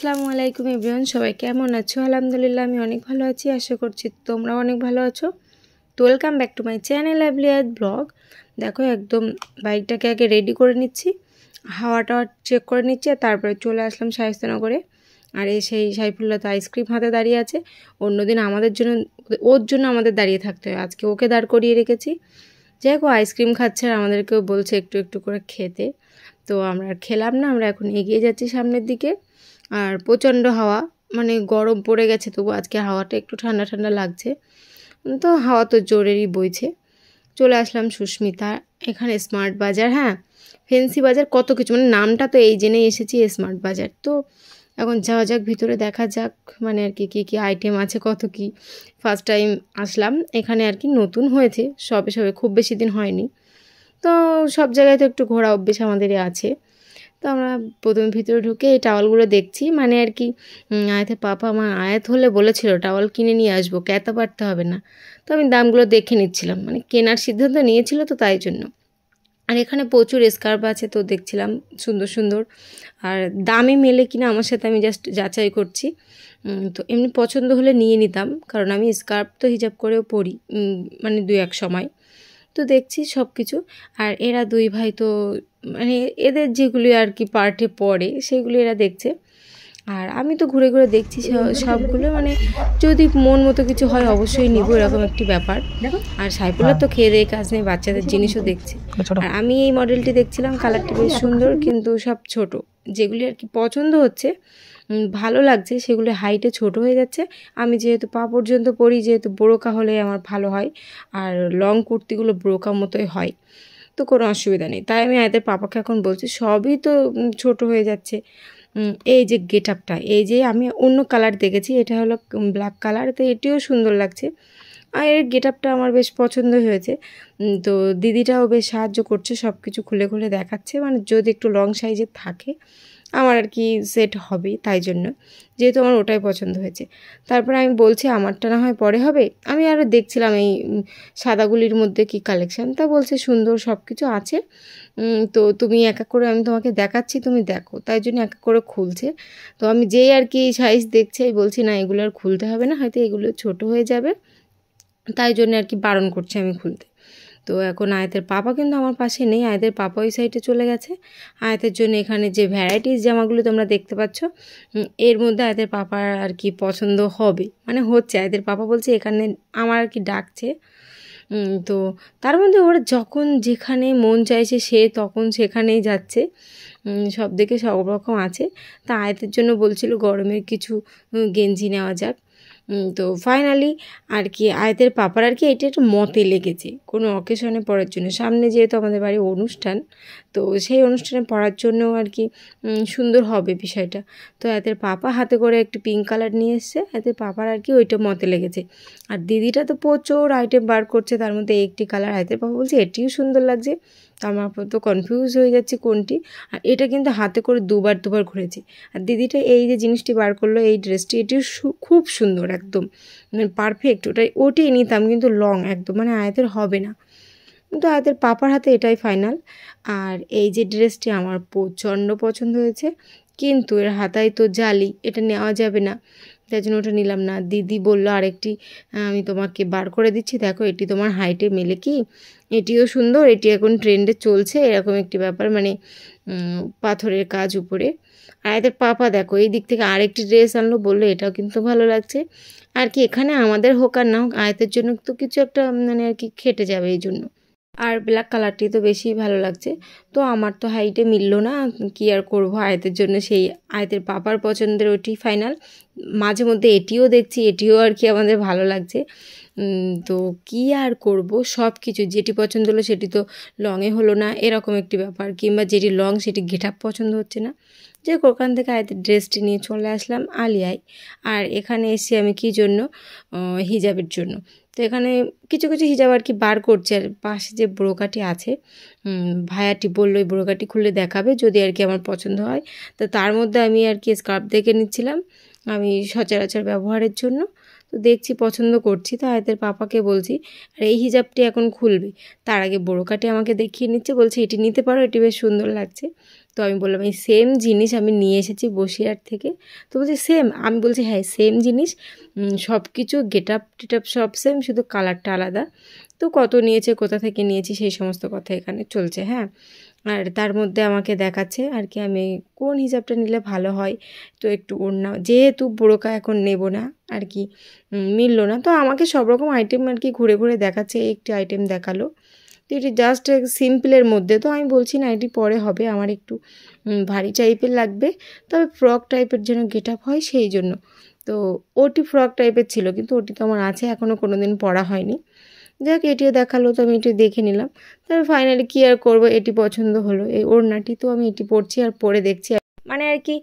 আসসালামু আলাইকুম এভরিওয়ান, সবাই কেমন আছো? আলহামদুলিল্লাহ আমি অনেক ভালো আছি। আশা করছি তোমরা অনেক ভালো আছো। তো welcome back to my channel লাভলিয়াত ব্লগ। দেখো একদম বাইকটাকে আগে রেডি করে নিচ্ছি, হাওয়াটা চেক করে নিচ্ছি, আর তারপরে চলে আসলাম শায়েস্তানগরে। আর সেই সাইফুল্লাহ তো আইসক্রিম হাতে দাঁড়িয়ে আছে। অন্যদিন আমাদের জন্য ওর জন্য আমাদের দাঁড়িয়ে থাকতে হয়, আজকে ওকে দাঁড় করিয়ে রেখেছি। যাই হোক, আইসক্রিম খাচ্ছে আর আমাদেরকেও বলছে একটু একটু করে খেতে। তো আমরা খেলাম না, আমরা এখন এগিয়ে যাচ্ছি সামনের দিকে। আর প্রচণ্ড হাওয়া, মানে গরম পড়ে গেছে, তবু আজকে হাওয়াটা একটু ঠান্ডা ঠান্ডা লাগছে। তো হাওয়া তো জোরেরই বইছে। চলে আসলাম সুস্মিতা, এখানে স্মার্ট বাজার, হ্যাঁ ফেন্সি বাজার, কত কিছু, মানে নামটা তো এই জেনেই এসেছি স্মার্ট বাজার। তো এখন যাওয়া যাক ভিতরে, দেখা যাক মানে আর কি কী কী আইটেম আছে, কত কি। ফার্স্ট টাইম আসলাম এখানে আর কি, নতুন হয়েছে সবে সবে, খুব বেশি দিন হয়নি। তো সব জায়গায় তো একটু ঘোরা অভ্যেস আমাদেরই আছে। তো আমরা প্রথমে ভিতরে ঢুকে এই টাওয়ালগুলো দেখছি, মানে আর কি আয়াতের পাপা আমার আয়াত হলে বলেছিল টাওয়াল কিনে নিয়ে আসবো, ক্যাতা পারতে হবে না। তো আমি দামগুলো দেখে নিচ্ছিলাম, মানে কেনার সিদ্ধান্ত নিয়েছিল তো তাই জন্য। আর এখানে প্রচুর স্কার্ফ আছে, তো দেখছিলাম সুন্দর সুন্দর, আর দামে মেলে কিনা আমার সাথে আমি জাস্ট যাচাই করছি। তো এমনি পছন্দ হলে নিয়ে নিতাম, কারণ আমি স্কার্ফ তো হিজাব করেও পরি, মানে দু এক সময়। তো দেখছি সব কিছু। আর এরা দুই ভাই তো মানে এদের যেগুলি আর কি পার্টে পড়ে সেগুলি এরা দেখছে, আর আমি তো ঘুরে ঘুরে দেখছি সবগুলো, মানে যদি মন মতো কিছু হয় অবশ্যই নিব, এরকম একটি ব্যাপার। আর সাইফুল্লাহ তো খেয়ে দিয়ে কাজ নেই, বাচ্চাদের জিনিসও দেখছে। আর আমি এই মডেলটি দেখছিলাম, কালারটি বেশ সুন্দর, কিন্তু সব ছোট, যেগুলি আর কি পছন্দ হচ্ছে, ভালো লাগছে, সেগুলো হাইটে ছোট হয়ে যাচ্ছে। আমি যেহেতু পা পর্যন্ত পরি, যেহেতু বোরকা হলে আমার ভালো হয়, আর লং কুর্তিগুলো বোরকা মতোই হয়, তো কোনো অসুবিধা নেই। তাই আমি এদের পাপাকে এখন বলছি সবই তো ছোট হয়ে যাচ্ছে। এই যে গেট আপটা, এই যে আমি অন্য কালার দেখেছি, এটা হলো ব্ল্যাক কালার, তো এটিও সুন্দর লাগছে। আর এর গেট আপটা আমার বেশ পছন্দ হয়েছে। তো দিদিটাও বেশ সাহায্য করছে, সব কিছু খুলে খুলে দেখাচ্ছে, মানে যদি একটু লং সাইজের থাকে আমার আর কি সেট হবে, তাই জন্য, যেহেতু আমার ওটাই পছন্দ হয়েছে। তারপরে আমি বলছি আমারটা না হয় পরে হবে। আমি আরও দেখছিলাম এই সাদাগুলির মধ্যে কি কালেকশান, তা বলছে সুন্দর সব কিছু আছে। তো তুমি এক এক করে, আমি তোমাকে দেখাচ্ছি তুমি দেখো, তাই জন্য এক এক করে খুলছে। তো আমি যেই আর কি সাইজ দেখছি বলছি না এগুলো আর খুলতে হবে না, হয়তো এগুলো ছোট হয়ে যাবে, তাই জন্য আর কি বারণ করছে আমি খুলতে। তো এখন আয়াতের পাপা কিন্তু আমার পাশে নেই, আয়াতের পাপা ওই সাইডে চলে গেছে। আয়াতের জন্য এখানে যে ভ্যারাইটিস জামাগুলো তোমরা দেখতে পাচ্ছ, এর মধ্যে আয়াতের পাপার আর কি পছন্দ হবে, মানে হচ্ছে, আয়াতের পাপা বলছে এখানে আমার আর কি ডাকছে। তো তার মধ্যে ওরা যখন যেখানে মন চাইছে সে তখন সেখানেই যাচ্ছে, সব দিকে সব রকম আছে। তা আয়াতের জন্য বলছিল গরমের কিছু গেঞ্জি নেওয়া যাক। তো ফাইনালি আর কি আয়াতের পাপার আর কি এটা একটু মতে লেগেছে কোনো অকেশনে পড়ার জন্য, সামনে যেহেতু আমাদের বাড়ির অনুষ্ঠান, তো সেই অনুষ্ঠানে পড়ার জন্য আর কি সুন্দর হবে বিষয়টা। তো আয়াতের পাপা হাতে করে একটু পিঙ্ক কালার নিয়ে এসছে, আয়াতের পাপার আর কি ওইটা মতে লেগেছে। আর দিদিটা তো প্রচুর আইটেম বার করছে, তার মধ্যে একটি কালার আয়াতের পাপা বলছে এটিও সুন্দর লাগছে। তো আমার তো কনফিউজ হয়ে যাচ্ছে কোনটি। আর এটা কিন্তু হাতে করে দুবার ঘুরেছে। আর দিদিটা এই যে জিনিসটি বার করলো, এই ড্রেসটি, এটিও খুব সুন্দর, একদম মানে পারফেক্ট, ওটাই নিতাম, কিন্তু লং একদম, মানে আয়াতের হবে না, কিন্তু আয়াতের পাপার হাতে এটাই ফাইনাল। আর এই যে ড্রেসটি আমার প্রচণ্ড পছন্দ হয়েছে, কিন্তু এর হাতায় তো জালি, এটা নেওয়া যাবে না, তাই জন্য ওটা নিলাম না। দিদি বলল আরেকটি আমি তোমাকে বার করে দিচ্ছি, দেখো এটি তোমার হাইটে মেলে কি, এটিও সুন্দর, এটি এখন ট্রেন্ডে চলছে, এরকম একটি ব্যাপার, মানে পাথরের কাজ উপরে। আর এদের পাপা দেখো এই দিক থেকে আরেকটি ড্রেস আনলো, বললো এটাও কিন্তু ভালো লাগছে। আর কি এখানে আমাদের হোক আর না হোক আয়াতের জন্য তো কিছু একটা মানে আর কি খেটে যাবে এই জন্য। আর ব্ল্যাক কালারটি তো বেশি ভালো লাগছে। তো আমার তো হাইটে মিললো না, কি আর করবো, আয়াতের জন্য সেই আয়াতের পাপার পছন্দের ওটি ফাইনাল। মাঝে মধ্যে এটিও দেখছি, এটিও আর কি আমাদের ভালো লাগছে। তো কি আর করব, সব কিছু যেটি পছন্দ হলো সেটি তো লংয়ে হলো না, এরকম একটি ব্যাপার, কিংবা যেটি লং সেটি গেট আপ পছন্দ হচ্ছে না। যে ওখান থেকে আয়াতের ড্রেসটি নিয়ে চলে আসলাম আলিয়ায়। আর এখানে এসে আমি কি জন্য, হিজাবের জন্য। তো এখানে কিছু কিছু হিজাব আর কি বার করছে, আর পাশে যে ব্রোকাটি আছে, ভাইয়াটি বললো এই ব্রোকাটি খুলে দেখাবে যদি আর কি আমার পছন্দ হয়। তো তার মধ্যে আমি আর কি স্কার্ফ দেখে নিচ্ছিলাম আমি সচরাচর ব্যবহারের জন্য। তো দেখছি পছন্দ করছি, তো আয়াতের পাপাকে বলছি আর এই হিজাবটি এখন খুলবে, তার আগে বোরকাটি আমাকে দেখিয়ে নিচ্ছে, বলছে এটি নিতে পারো, এটি বেশ সুন্দর লাগছে। তো আমি বললাম এই সেম জিনিস আমি নিয়ে এসেছি বসিরহাট থেকে। তো বলছি সেম, আমি বলছি হ্যাঁ সেম জিনিস, সব কিছু গেট আপ টেট সব সেম, শুধু কালারটা আলাদা। তো কত নিয়েছে, কোথা থেকে নিয়েছি, সেই সমস্ত কথা এখানে চলছে। হ্যাঁ, আর তার মধ্যে আমাকে দেখাচ্ছে আর কি আমি কোন হিসাবটা নিলে ভালো হয়। তো একটু ওড়না, যেহেতু বোরকা এখন নেব না আর কি, মিললো না, তো আমাকে সব রকম আইটেম আর কি ঘুরে ঘুরে দেখাচ্ছে। একটি আইটেম দেখালো, তো এটি জাস্ট সিম্পলের মধ্যে। তো আমি বলছি না এটি পরে হবে, আমার একটু ভারী টাইপের লাগবে, তবে ফ্রক টাইপের যেন গেট আপ হয় সেই জন্য। তো ওটি ফ্রক টাইপের ছিল, কিন্তু ওটি তো আমার আছে, এখনও কোনো দিন পরা হয়নি। যাক এটিও দেখালো, তো আমি এটি দেখে নিলাম। তবে ফাইনালি কী আর করবো, এটি পছন্দ হলো, এই ওড়নাটি। তো আমি এটি পরছি আর পরে দেখছি মানে আর কি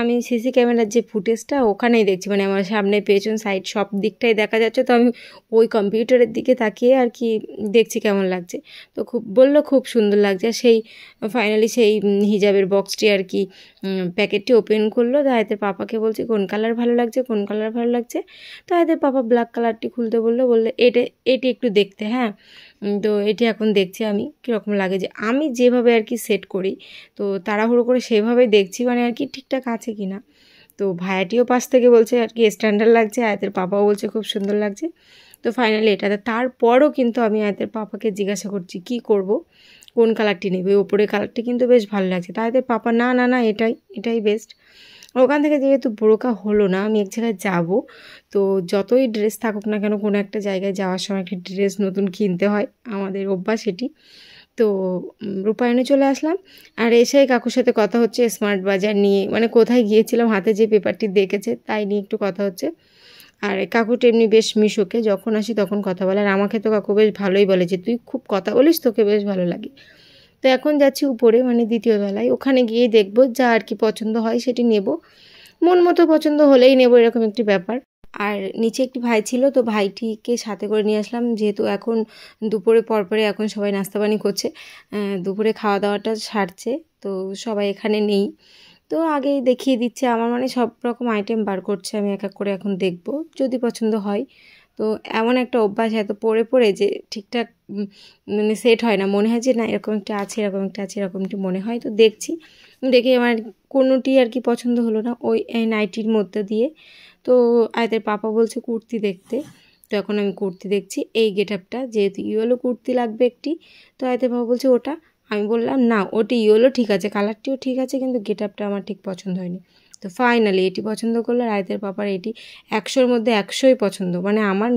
আমি সিসি ক্যামেরার যে ফুটেজটা ওখানেই দেখছি, মানে আমার সামনে পেছন সাইড সব দিকটাই দেখা যাচ্ছে। তো আমি ওই কম্পিউটারের দিকে তাকিয়ে আর কি দেখছি কেমন লাগছে। তো বললো খুব সুন্দর লাগছে। সেই ফাইনালি সেই হিজাবের বক্সটি আর কি প্যাকেটটি ওপেন করলো, তো আয়াতের পাপাকে বলছি কোন কালার ভালো লাগছে, কোন কালার ভালো লাগছে। তো আয়াতের পাপা ব্ল্যাক কালারটি খুলতে বললো এটি একটু দেখতে। হ্যাঁ, তো এটি এখন দেখছি আমি কীরকম লাগে, যে আমি যেভাবে আর কি সেট করি, তো তাড়াহুড়ো করে সেভাবেই দেখছি মানে আর কি ঠিকঠাক আছে কি না। তো ভাইয়াটিও পাশ থেকে বলছে আর কি স্ট্যান্ডার্ড লাগছে, আয়াতের পাপাও বলছে খুব সুন্দর লাগছে। তো ফাইনালি এটাতে তারপরও কিন্তু আমি আয়াতের পাপাকে জিজ্ঞাসা করছি কি করব, কোন কালারটি নেবে, ওপরে কালারটি কিন্তু বেশ ভালো লাগছে। তো আয়াতের পাপা না না না এটাই বেস্ট। ওখান থেকে যেহেতু বোরকা হলো না, আমি এক জায়গায় যাব, তো যতই ড্রেস থাকুক না কেন কোনো একটা জায়গায় যাওয়ার সময় একটা ড্রেস নতুন কিনতে হয়, আমাদের অভ্যাস এটি। তো রূপায়ণে চলে আসলাম, আর এসে কাকুর সাথে কথা হচ্ছে স্মার্ট বাজার নিয়ে, মানে কোথায় গিয়েছিলাম হাতে যে পেপারটি দেখেছে তাই নিয়ে একটু কথা হচ্ছে। আর কাকুটা এমনি বেশ মিশুকে, যখন আসি তখন কথা বলে, আর আমাকে তো কাকু বেশ ভালোই বলে যে তুই খুব কথা বলিস, তোকে বেশ ভালো লাগে। তো এখন যাচ্ছি উপরে, মানে দ্বিতীয় তলায়, ওখানে গিয়ে দেখবো যা আর কি পছন্দ হয় সেটি নেব, মন মতো পছন্দ হলেই নেব, এরকম একটি ব্যাপার। আর নিচে একটি ভাই ছিল, তো ভাইটিকে সাথে করে নিয়ে আসলাম, যেহেতু এখন দুপুরে পরপরে এখন সবাই নাস্তা পানি করছে, দুপুরে খাওয়া দাওয়াটা সারছে, তো সবাই এখানে নেই। তো আগেই দেখিয়ে দিচ্ছে আমার, মানে সব রকম আইটেম বার করছে, আমি এক এক করে এখন দেখব যদি পছন্দ হয়। তো এমন একটা অভ্যাস এত পরে পরে যে ঠিকঠাক মানে সেট হয় না, মনে হয় যে না এরকম একটা আছে, এরকম একটা আছে, এরকমটি মনে হয়। তো দেখছি, দেখে আমার কোনোটি আর কি পছন্দ হলো না ওই নাইটির মধ্যে দিয়ে। তো আয়াতের পাপা বলছে কুর্তি দেখতে, তো এখন আমি কুর্তি দেখছি এই গেট আপটা, যেহেতু ইয়েলো কুর্তি লাগবে একটি। তো আয়াতের পাপা বলছে ওটা, আমি বললাম না ওটি ইয়েলো ঠিক আছে, কালারটিও ঠিক আছে, কিন্তু গেট আপটা আমার ঠিক পছন্দ হয়নি। তো ফাইনালি এটি পছন্দ করলো, আর আয়াতের পাপার এটি 100-র মধ্যে 100ই পছন্দ, মানে আমার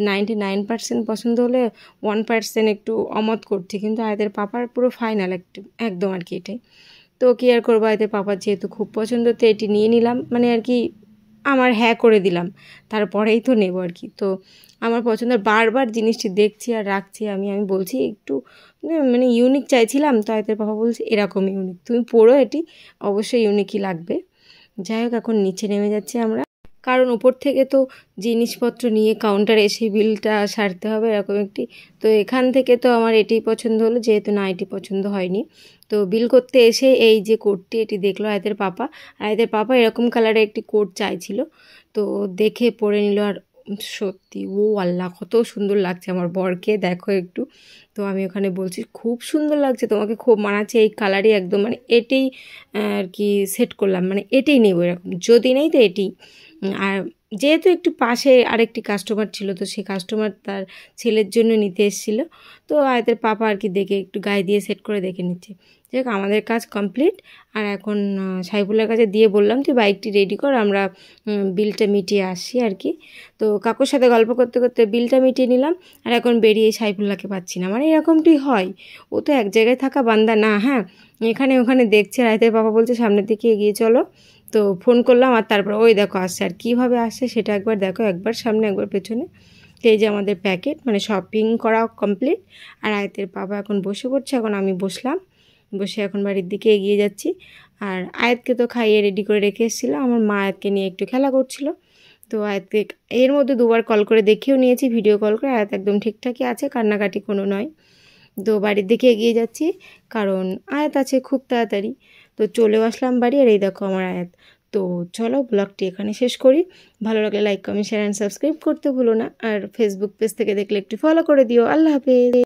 99% পছন্দ হলে 1% একটু অমত করছি, কিন্তু আয়াতের পাপার পুরো ফাইনাল একদম আর কি এটাই। তো কি আর করবো, আয়াতের পাপার যেহেতু খুব পছন্দ, তো এটি নিয়ে নিলাম, মানে আর কি আমার হ্যাঁ করে দিলাম, তারপরেই তো নেব আর কি। তো আমার পছন্দের বারবার জিনিসটি দেখছি আর রাখছি, আমি বলছি একটু মানে ইউনিক চাইছিলাম, তো আয়াতের পাপা বলছে এরকম ইউনিক তুমি পড়ো, এটি অবশ্যই ইউনিকই লাগবে। যাই হোক এখন নিচে নেমে যাচ্ছি আমরা, কারণ ওপর থেকে তো জিনিসপত্র নিয়ে কাউন্টারে এসে বিলটা সারতে হবে, এরকম একটি। তো এখান থেকে তো আমার এটাই পছন্দ হলো, যেহেতু না এটি পছন্দ হয়নি। তো বিল করতে এসে এই যে কোটটি, এটি দেখলো আয়াতের পাপা, আর আয়াতের পাপা এরকম কালারের একটি কোট চাইছিল, তো দেখে পরে নিল। আর সত্যি ও আল্লাহ কত সুন্দর লাগছে আমার বরকে, দেখো একটু। তো আমি ওখানে বলছি খুব সুন্দর লাগছে, তোমাকে খুব মানাচ্ছে এই কালারই একদম, মানে এটাই আর কি সেট করলাম, মানে এটাই নেবো এরকম, যদি নেই তো এটি। আর যেহেতু একটু পাশে আরেকটি কাস্টমার ছিল, তো সেই কাস্টমার তার ছেলের জন্য নিতে এসেছিলো, তো আয়াতের পাপা আর কি দেখে একটু গায়ে দিয়ে সেট করে দেখে নিচ্ছে। যাই হোক আমাদের কাজ কমপ্লিট, আর এখন সাইফুল্লার কাছে দিয়ে বললাম তুই বাইকটি রেডি কর, আমরা বিলটা মিটিয়ে আসি আর কি। তো কাকুর সাথে গল্প করতে করতে বিলটা মিটিয়ে নিলাম, আর এখন বেরিয়ে সাইফুল্লাহকে পাচ্ছি না, মানে এরকমটি হয়, ও তো এক জায়গায় থাকা বান্দা না। হ্যাঁ, এখানে ওখানে দেখছে, আয়াতের পাপা বলছে সামনের দিকে এগিয়ে চলো, তো ফোন করলাম, আর তারপর ওই দেখো আসছে, আর কীভাবে আসছে সেটা একবার দেখো, একবার সামনে একবার পেছনে। তো এই যে আমাদের প্যাকেট, মানে শপিং করা কমপ্লিট, আর আয়াতের পাপা এখন বসে পড়ছে, এখন আমি বসলাম, বসে এখন বাড়ির দিকে এগিয়ে যাচ্ছি। আর আয়াতকে তো খাইয়ে রেডি করে রেখে এসেছিলো, আমার মা আয়াতকে নিয়ে একটু খেলা করছিল। তো আয়াতকে এর মধ্যে দুবার কল করে দেখেও নিয়েছি, ভিডিও কল করে, আয়াত একদম ঠিকঠাকই আছে, কান্নাকাটি কোনো নয়। তো বাড়ির দিকে এগিয়ে যাচ্ছি, কারণ আয়াত আছে খুব তাড়াতাড়ি। তো চলেও আসলাম বাড়ি, আর এই দেখো আমার আয়াত। তো তো চলো ব্লগটি এখানে শেষ করি। ভালো লাগলে like comment share and subscribe করতে ভুলো না। আর ফেসবুক পেজ থেকে দেখলে একটু ফলো করে দিও। আল্লাহ হাফেজ।